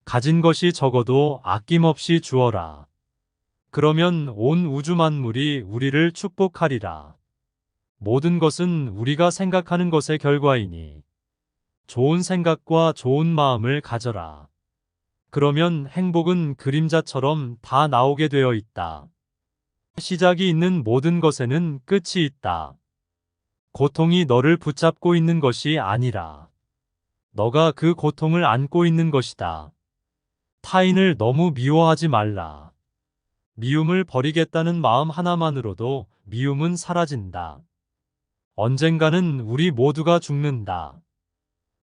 가진 것이 적어도 아낌없이 주어라. 그러면 온 우주 만물이 우리를 축복하리라. 모든 것은 우리가 생각하는 것의 결과이니 좋은 생각과 좋은 마음을 가져라. 그러면 행복은 그림자처럼 다 나오게 되어 있다. 시작이 있는 모든 것에는 끝이 있다. 고통이 너를 붙잡고 있는 것이 아니라 너가 그 고통을 안고 있는 것이다. 타인을 너무 미워하지 말라. 미움을 버리겠다는 마음 하나만으로도 미움은 사라진다. 언젠가는 우리 모두가 죽는다.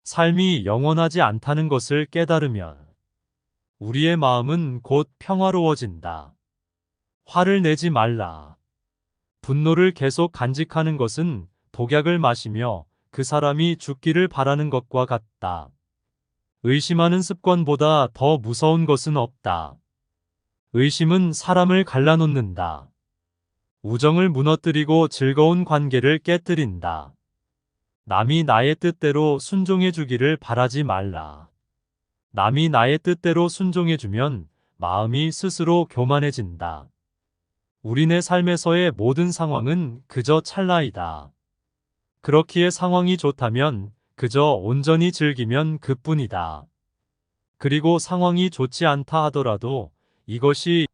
삶이 영원하지 않다는 것을 깨달으면 우리의 마음은 곧 평화로워진다. 화를 내지 말라. 분노를 계속 간직하는 것은 독약을 마시며 그 사람이 죽기를 바라는 것과 같다. 의심하는 습관보다 더 무서운 것은 없다. 의심은 사람을 갈라놓는다. 우정을 무너뜨리고 즐거운 관계를 깨뜨린다. 남이 나의 뜻대로 순종해 주기를 바라지 말라. 남이 나의 뜻대로 순종해주면 마음이 스스로 교만해진다. 우리네 삶에서의 모든 상황은 그저 찰나이다. 그렇기에 상황이 좋다면 그저 온전히 즐기면 그뿐이다. 그리고 상황이 좋지 않다 하더라도 이것이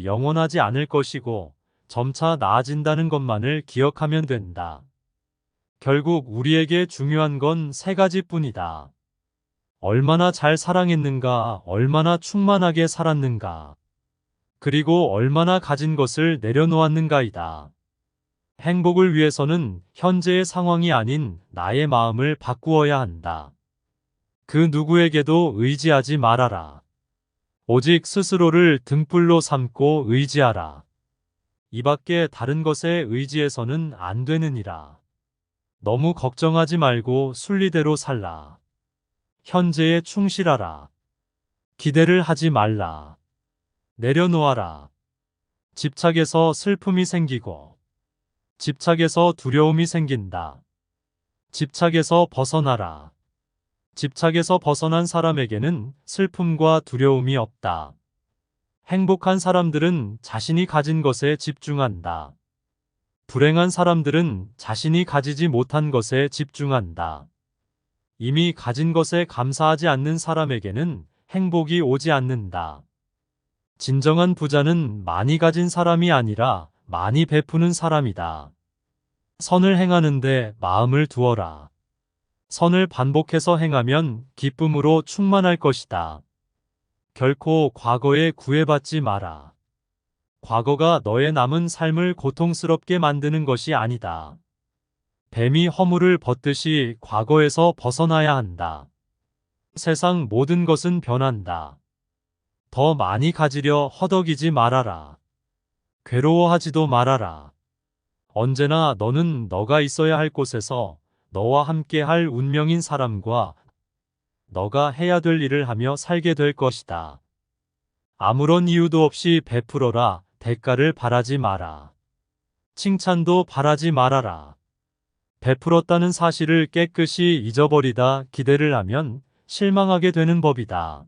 영원하지 않을 것이고 점차 나아진다는 것만을 기억하면 된다. 결국 우리에게 중요한 건 세 가지뿐이다. 얼마나 잘 사랑했는가, 얼마나 충만하게 살았는가, 그리고 얼마나 가진 것을 내려놓았는가이다. 행복을 위해서는 현재의 상황이 아닌 나의 마음을 바꾸어야 한다. 그 누구에게도 의지하지 말아라. 오직 스스로를 등불로 삼고 의지하라. 이 밖에 다른 것에 의지해서는 안 되느니라. 너무 걱정하지 말고 순리대로 살라. 현재에 충실하라. 기대를 하지 말라. 내려놓아라. 집착에서 슬픔이 생기고 집착에서 두려움이 생긴다. 집착에서 벗어나라. 집착에서 벗어난 사람에게는 슬픔과 두려움이 없다. 행복한 사람들은 자신이 가진 것에 집중한다. 불행한 사람들은 자신이 가지지 못한 것에 집중한다. 이미 가진 것에 감사하지 않는 사람에게는 행복이 오지 않는다. 진정한 부자는 많이 가진 사람이 아니라 많이 베푸는 사람이다. 선을 행하는데 마음을 두어라. 선을 반복해서 행하면 기쁨으로 충만할 것이다. 결코 과거에 구애받지 마라. 과거가 너의 남은 삶을 고통스럽게 만드는 것이 아니다. 뱀이 허물을 벗듯이 과거에서 벗어나야 한다. 세상 모든 것은 변한다. 더 많이 가지려 허덕이지 말아라. 괴로워하지도 말아라. 언제나 너는 너가 있어야 할 곳에서 너와 함께 할 운명인 사람과 너가 해야 될 일을 하며 살게 될 것이다. 아무런 이유도 없이 베풀어라. 대가를 바라지 마라. 칭찬도 바라지 말아라. 베풀었다는 사실을 깨끗이 잊어버리다 기대를 하면 실망하게 되는 법이다.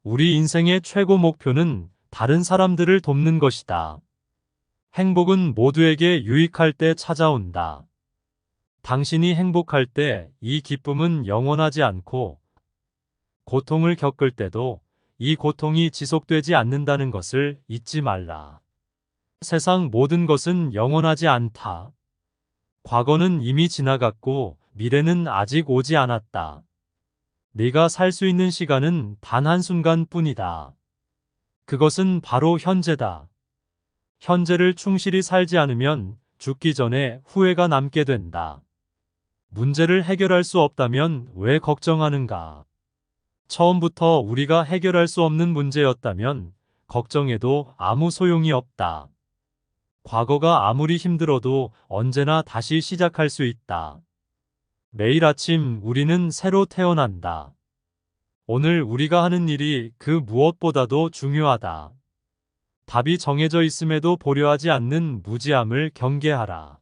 우리 인생의 최고 목표는 다른 사람들을 돕는 것이다. 행복은 모두에게 유익할 때 찾아온다. 당신이 행복할 때 이 기쁨은 영원하지 않고 고통을 겪을 때도 이 고통이 지속되지 않는다는 것을 잊지 말라. 세상 모든 것은 영원하지 않다. 과거는 이미 지나갔고 미래는 아직 오지 않았다. 네가 살 수 있는 시간은 단 한순간뿐이다. 그것은 바로 현재다. 현재를 충실히 살지 않으면 죽기 전에 후회가 남게 된다. 문제를 해결할 수 없다면 왜 걱정하는가? 처음부터 우리가 해결할 수 없는 문제였다면 걱정해도 아무 소용이 없다. 과거가 아무리 힘들어도 언제나 다시 시작할 수 있다. 매일 아침 우리는 새로 태어난다. 오늘 우리가 하는 일이 그 무엇보다도 중요하다. 답이 정해져 있음에도 보려하지 않는 무지함을 경계하라.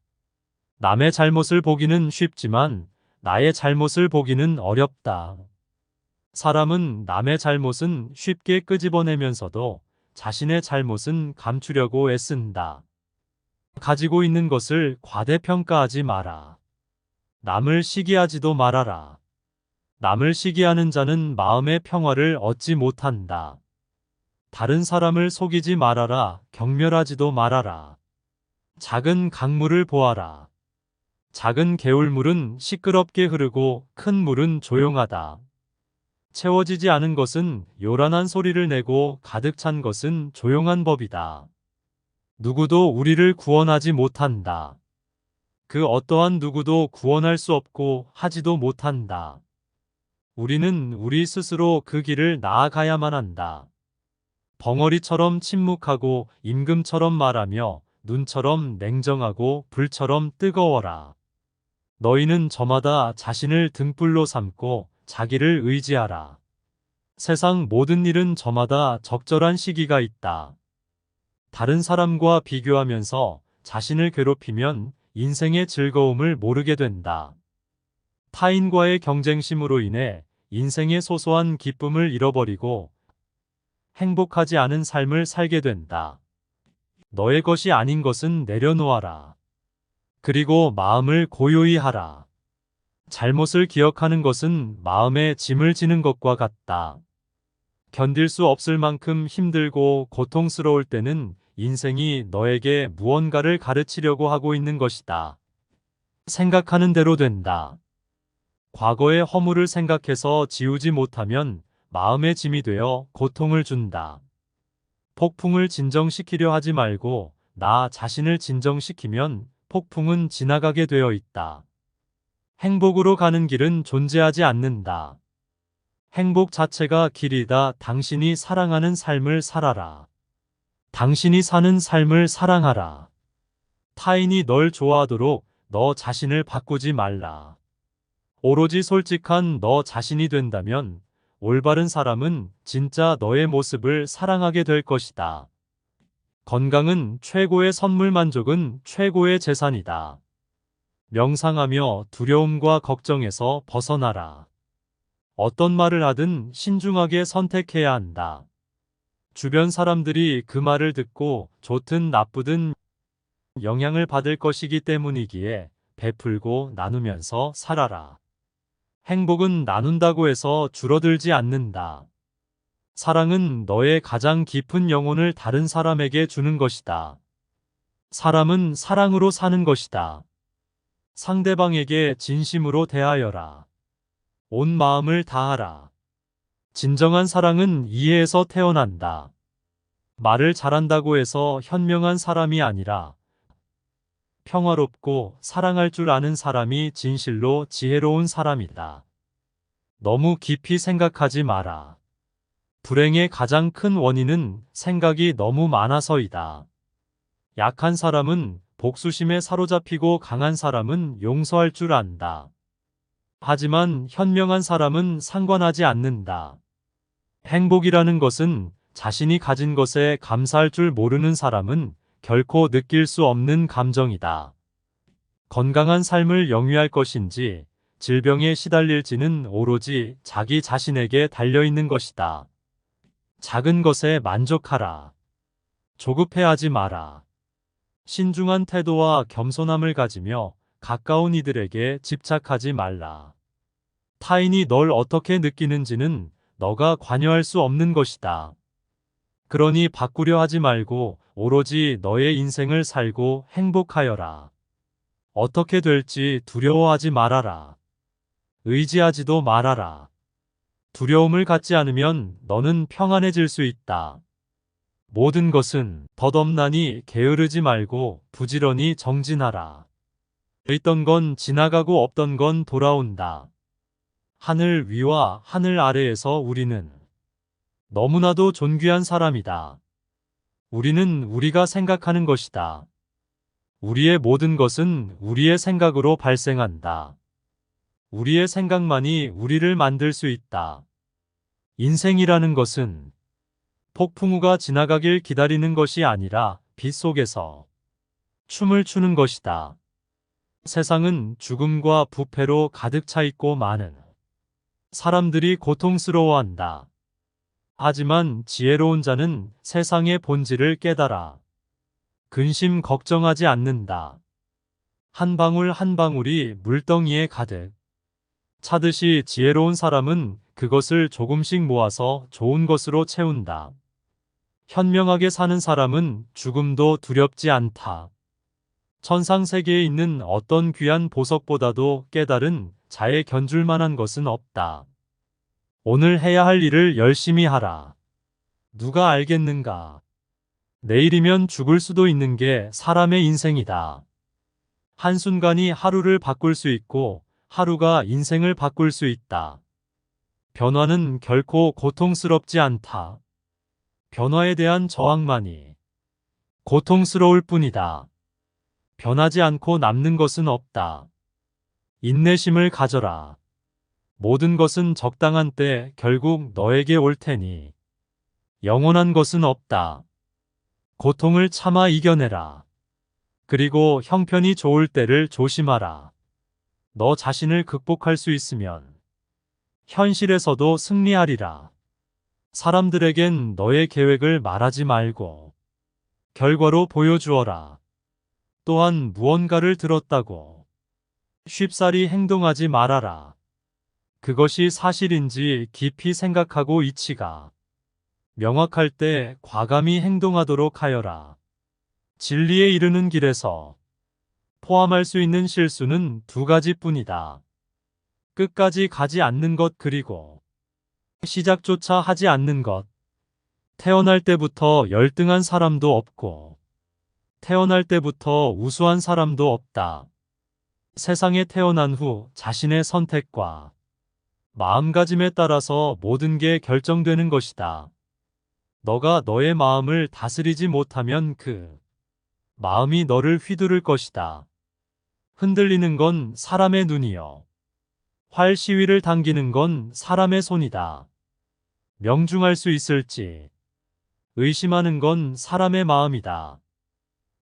남의 잘못을 보기는 쉽지만 나의 잘못을 보기는 어렵다. 사람은 남의 잘못은 쉽게 끄집어내면서도 자신의 잘못은 감추려고 애쓴다. 가지고 있는 것을 과대평가하지 마라. 남을 시기하지도 말아라. 남을 시기하는 자는 마음의 평화를 얻지 못한다. 다른 사람을 속이지 말아라. 경멸하지도 말아라. 작은 강물을 보아라. 작은 개울물은 시끄럽게 흐르고 큰 물은 조용하다. 채워지지 않은 것은 요란한 소리를 내고 가득 찬 것은 조용한 법이다. 누구도 우리를 구원하지 못한다. 그 어떠한 누구도 구원할 수 없고 하지도 못한다. 우리는 우리 스스로 그 길을 나아가야만 한다. 벙어리처럼 침묵하고 임금처럼 말하며 눈처럼 냉정하고 불처럼 뜨거워라. 너희는 저마다 자신을 등불로 삼고 자기를 의지하라. 세상 모든 일은 저마다 적절한 시기가 있다. 다른 사람과 비교하면서 자신을 괴롭히면 인생의 즐거움을 모르게 된다. 타인과의 경쟁심으로 인해 인생의 소소한 기쁨을 잃어버리고 행복하지 않은 삶을 살게 된다. 너의 것이 아닌 것은 내려놓아라. 그리고 마음을 고요히 하라. 잘못을 기억하는 것은 마음에 짐을 지는 것과 같다. 견딜 수 없을 만큼 힘들고 고통스러울 때는 인생이 너에게 무언가를 가르치려고 하고 있는 것이다. 생각하는 대로 된다. 과거의 허물을 생각해서 지우지 못하면 마음의 짐이 되어 고통을 준다. 폭풍을 진정시키려 하지 말고 나 자신을 진정시키면 폭풍은 지나가게 되어 있다. 행복으로 가는 길은 존재하지 않는다. 행복 자체가 길이다. 당신이 사랑하는 삶을 살아라. 당신이 사는 삶을 사랑하라. 타인이 널 좋아하도록 너 자신을 바꾸지 말라. 오로지 솔직한 너 자신이 된다면 올바른 사람은 진짜 너의 모습을 사랑하게 될 것이다. 건강은 최고의 선물, 만족은 최고의 재산이다. 명상하며 두려움과 걱정에서 벗어나라. 어떤 말을 하든 신중하게 선택해야 한다. 주변 사람들이 그 말을 듣고 좋든 나쁘든 영향을 받을 것이기 때문이기에 베풀고 나누면서 살아라. 행복은 나눈다고 해서 줄어들지 않는다. 사랑은 너의 가장 깊은 영혼을 다른 사람에게 주는 것이다. 사람은 사랑으로 사는 것이다. 상대방에게 진심으로 대하여라. 온 마음을 다하라. 진정한 사랑은 이해에서 태어난다. 말을 잘한다고 해서 현명한 사람이 아니라 평화롭고 사랑할 줄 아는 사람이 진실로 지혜로운 사람이다. 너무 깊이 생각하지 마라. 불행의 가장 큰 원인은 생각이 너무 많아서이다. 약한 사람은 복수심에 사로잡히고 강한 사람은 용서할 줄 안다. 하지만 현명한 사람은 상관하지 않는다. 행복이라는 것은 자신이 가진 것에 감사할 줄 모르는 사람은 결코 느낄 수 없는 감정이다. 건강한 삶을 영위할 것인지 질병에 시달릴지는 오로지 자기 자신에게 달려있는 것이다. 작은 것에 만족하라. 조급해하지 마라. 신중한 태도와 겸손함을 가지며 가까운 이들에게 집착하지 말라. 타인이 널 어떻게 느끼는지는 너가 관여할 수 없는 것이다. 그러니 바꾸려 하지 말고 오로지 너의 인생을 살고 행복하여라. 어떻게 될지 두려워하지 말아라. 의지하지도 말아라. 두려움을 갖지 않으면 너는 평안해질 수 있다. 모든 것은 덧없나니 게으르지 말고 부지런히 정진하라. 있던 건 지나가고 없던 건 돌아온다. 하늘 위와 하늘 아래에서 우리는 너무나도 존귀한 사람이다. 우리는 우리가 생각하는 것이다. 우리의 모든 것은 우리의 생각으로 발생한다. 우리의 생각만이 우리를 만들 수 있다. 인생이라는 것은 폭풍우가 지나가길 기다리는 것이 아니라 빛 속에서 춤을 추는 것이다. 세상은 죽음과 부패로 가득 차 있고 많은 사람들이 고통스러워한다. 하지만 지혜로운 자는 세상의 본질을 깨달아 근심 걱정하지 않는다. 한 방울 한 방울이 물덩이에 가득 차듯이 지혜로운 사람은 그것을 조금씩 모아서 좋은 것으로 채운다. 현명하게 사는 사람은 죽음도 두렵지 않다. 천상세계에 있는 어떤 귀한 보석보다도 깨달은 자에 견줄 만한 것은 없다. 오늘 해야 할 일을 열심히 하라. 누가 알겠는가? 내일이면 죽을 수도 있는 게 사람의 인생이다. 한순간이 하루를 바꿀 수 있고 하루가 인생을 바꿀 수 있다. 변화는 결코 고통스럽지 않다. 변화에 대한 저항만이 고통스러울 뿐이다. 변하지 않고 남는 것은 없다. 인내심을 가져라. 모든 것은 적당한 때 결국 너에게 올 테니 영원한 것은 없다. 고통을 참아 이겨내라. 그리고 형편이 좋을 때를 조심하라. 너 자신을 극복할 수 있으면 현실에서도 승리하리라. 사람들에겐 너의 계획을 말하지 말고 결과로 보여주어라. 또한 무언가를 들었다고 쉽사리 행동하지 말아라. 그것이 사실인지 깊이 생각하고 이치가 명확할 때 과감히 행동하도록 하여라. 진리에 이르는 길에서 포함할 수 있는 실수는 두 가지뿐이다. 끝까지 가지 않는 것 그리고 시작조차 하지 않는 것. 태어날 때부터 열등한 사람도 없고 태어날 때부터 우수한 사람도 없다. 세상에 태어난 후 자신의 선택과 마음가짐에 따라서 모든 게 결정되는 것이다. 너가 너의 마음을 다스리지 못하면 그 마음이 너를 휘두를 것이다. 흔들리는 건 사람의 눈이요. 활 시위를 당기는 건 사람의 손이다. 명중할 수 있을지 의심하는 건 사람의 마음이다.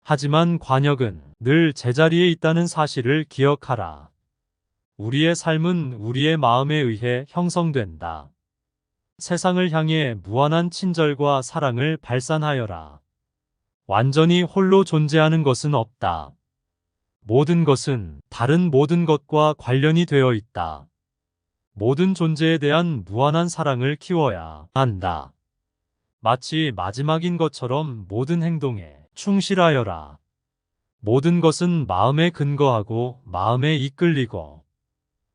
하지만 관역은 늘 제자리에 있다는 사실을 기억하라. 우리의 삶은 우리의 마음에 의해 형성된다. 세상을 향해 무한한 친절과 사랑을 발산하여라. 완전히 홀로 존재하는 것은 없다. 모든 것은 다른 모든 것과 관련이 되어 있다. 모든 존재에 대한 무한한 사랑을 키워야 한다. 마치 마지막인 것처럼 모든 행동에 충실하여라. 모든 것은 마음에 근거하고 마음에 이끌리고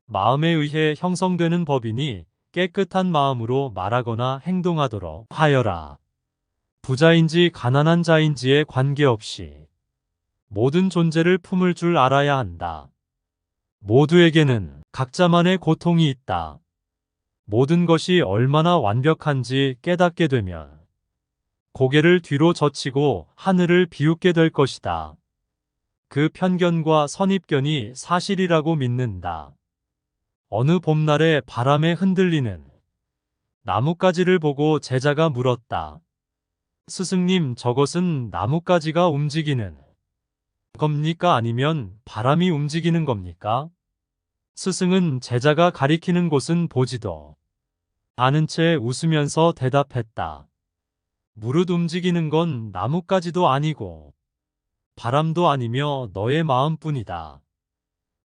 마음에 의해 형성되는 법이니 깨끗한 마음으로 말하거나 행동하도록 하여라. 부자인지 가난한 자인지에 관계없이 모든 존재를 품을 줄 알아야 한다. 모두에게는 각자만의 고통이 있다. 모든 것이 얼마나 완벽한지 깨닫게 되면 고개를 뒤로 젖히고 하늘을 비웃게 될 것이다. 그 편견과 선입견이 사실이라고 믿는다. 어느 봄날에 바람에 흔들리는 나뭇가지를 보고 제자가 물었다. 스승님, 저것은 나뭇가지가 움직이는 겁니까? 아니면 바람이 움직이는 겁니까? 스승은 제자가 가리키는 곳은 보지도 않은 채 웃으면서 대답했다. 무릇 움직이는 건 나뭇가지도 아니고 바람도 아니며 너의 마음뿐이다.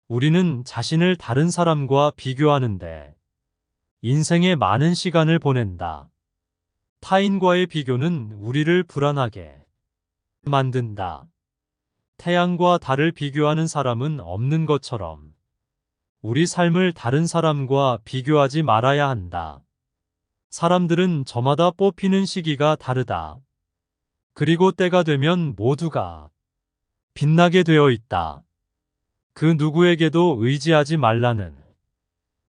우리는 자신을 다른 사람과 비교하는데 인생의 많은 시간을 보낸다. 타인과의 비교는 우리를 불안하게 만든다. 태양과 달을 비교하는 사람은 없는 것처럼 우리 삶을 다른 사람과 비교하지 말아야 한다. 사람들은 저마다 뽑히는 시기가 다르다. 그리고 때가 되면 모두가 빛나게 되어 있다. 그 누구에게도 의지하지 말라는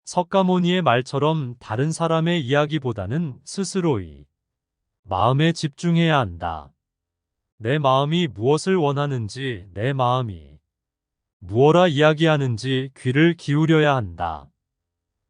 석가모니의 말처럼 다른 사람의 이야기보다는 스스로의 마음에 집중해야 한다. 내 마음이 무엇을 원하는지, 내 마음이 무엇라 이야기하는지 귀를 기울여야 한다.